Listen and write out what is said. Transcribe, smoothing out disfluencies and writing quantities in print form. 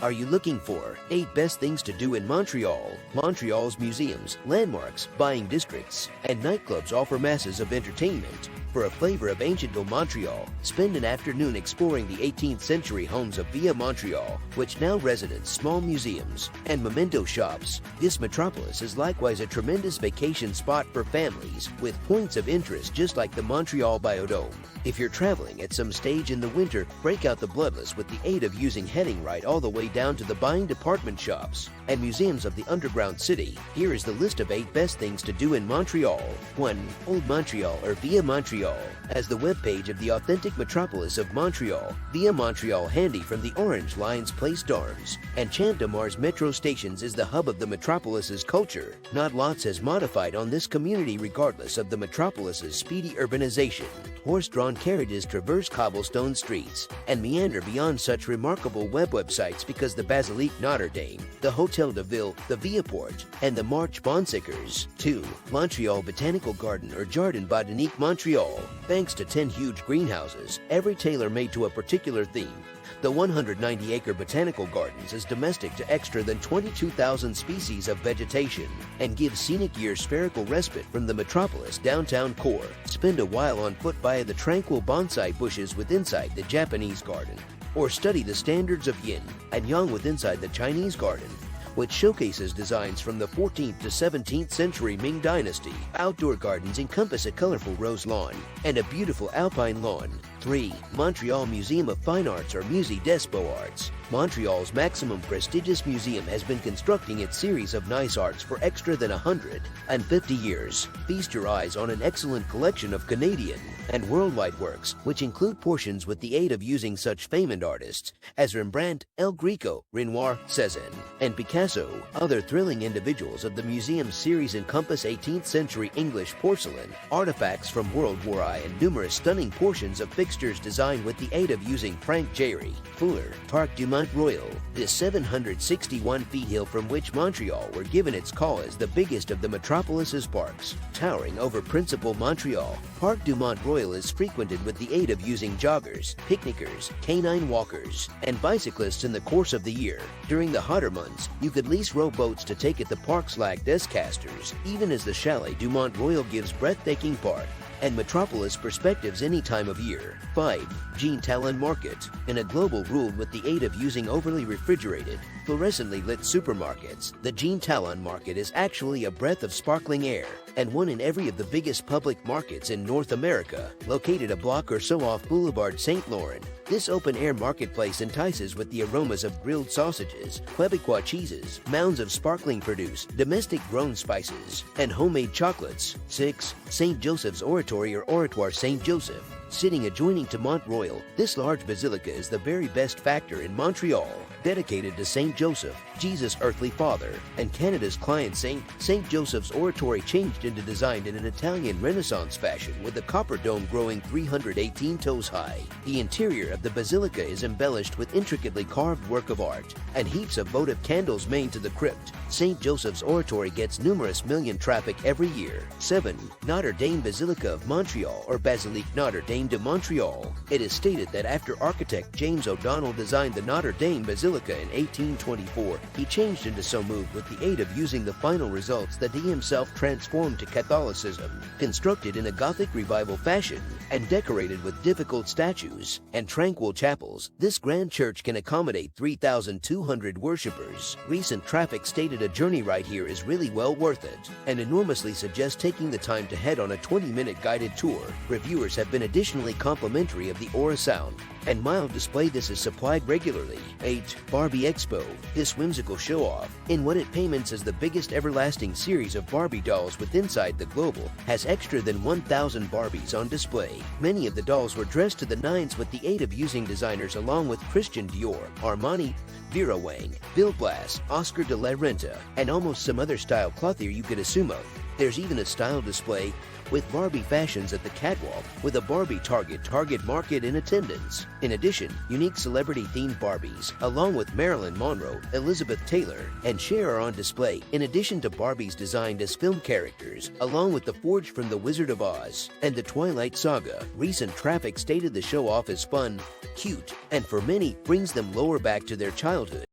Are you looking for 8 best things to do in Montreal? Montreal's museums, landmarks, buying districts, and nightclubs offer masses of entertainment. For a flavor of ancient Montreal, spend an afternoon exploring the 18th century homes of Vieux-Montréal, which now residents small museums and memento shops. This metropolis is likewise a tremendous vacation spot for families with points of interest just like the Montreal Biodôme. If you're traveling at some stage in the winter, break out the bloodless with the aid of using heading right all the way down to the buying department shops and museums of the underground city. Here is the list of 8 best things to do in Montreal. 1. Old Montreal or Vieux-Montréal. As the webpage of the authentic metropolis of Montreal, Vieux-Montréal, handy from the Orange Line's Place d'Armes and Champ-de-Mars metro stations, is the hub of the metropolis's culture. Not lots has modified on this community regardless of the metropolis's speedy urbanization. Horse-drawn carriages traverse cobblestone streets and meander beyond such remarkable websites because the Botanique Notre Dame, the Hotel de Ville, the Vieux-Port, and the March Bonseckers. 2. Montreal Botanical Garden or Jardin Botanique Montreal. Thanks to 10 huge greenhouses, every tailor-made to a particular theme, the 190-acre botanical gardens is domestic to extra than 22,000 species of vegetation and gives scenic years spherical respite from the metropolis downtown core. Spend a while on foot by the tranquil bonsai bushes with inside the Japanese garden, or study the standards of yin and yang with inside the Chinese garden, which showcases designs from the 14th to 17th century Ming Dynasty. Outdoor gardens encompass a colorful rose lawn and a beautiful alpine lawn. 3. Montreal Museum of Fine Arts or Musée des Beaux-Arts. Montreal's maximum prestigious museum has been constructing its series of nice arts for extra than 150 years. Feast your eyes on an excellent collection of Canadian and worldwide works, which include portions with the aid of using such famed artists as Rembrandt, El Greco, Renoir, Cézanne, and Picasso. Other thrilling individuals of the museum's series encompass 18th century English porcelain, artifacts from World War I, and numerous stunning portions of fixtures designed with the aid of using Frank Gehry. Fuller, Parc du Mont-Royal. This 761 feet hill from which Montreal were given its call as the biggest of the metropolis's parks. Towering over principal Montreal, Parc du Mont-Royal is frequented with the aid of using joggers, picnickers, canine walkers, and bicyclists in the course of the year. During the hotter months, you could lease rowboats to take at the park's lac des Castors, even as the Chalet du Mont-Royal gives breathtaking park and metropolis perspectives any time of year. 5. Jean Talon Market. In a global ruled with the aid of using overly refrigerated, fluorescently lit supermarkets, the Jean Talon Market is actually a breath of sparkling air, and one in every of the biggest public markets in North America. Located a block or so off Boulevard St. Laurent, this open-air marketplace entices with the aromas of grilled sausages, Quebecois cheeses, mounds of sparkling produce, domestic-grown spices, and homemade chocolates. 6. St. Joseph's Oratory or Oratoire St. Joseph. Sitting adjoining to Mont-Royal, this large basilica is the very best factor in Montreal. Dedicated to St. Joseph, Jesus' earthly father, and Canada's client saint, St. Joseph's Oratory changed into designed in an Italian Renaissance fashion with a copper dome growing 318 toes high. The interior of the basilica is embellished with intricately carved work of art and heaps of votive candles made to the crypt. St. Joseph's Oratory gets numerous million traffic every year. 7. Notre Dame Basilica of Montreal or Basilique Notre Dame de Montreal. It is stated that after architect James O'Donnell designed the Notre Dame Basilica in 1824, he changed into so moved with the aid of using the final results that he himself transformed to Catholicism. Constructed in a Gothic revival fashion and decorated with difficult statues and tranquil chapels, this grand church can accommodate 3,200 worshippers. Recent traffic stated a journey right here is really well worth it and enormously suggests taking the time to head on a 20-minute guided tour. Reviewers have been additionally complimentary of the aura sound and mild display. This is supplied regularly. 8. Barbie Expo. This whimsical show-off, in what it payments as the biggest everlasting series of Barbie dolls with inside the global, has extra than 1,000 Barbies on display. Many of the dolls were dressed to the nines with the aid of using designers along with Christian Dior, Armani, Vera Wang, Bill Blass, Oscar de la Renta, and almost some other style clothier you could assume of. There's even a style display with Barbie fashions at the catwalk with a Barbie Target Market in attendance. In addition, unique celebrity-themed Barbies, along with Marilyn Monroe, Elizabeth Taylor, and Cher are on display, in addition to Barbies designed as film characters, along with the Forged from the Wizard of Oz and the Twilight Saga. Recent traffic stated the show-off is fun, cute, and for many, brings them lower back to their childhood.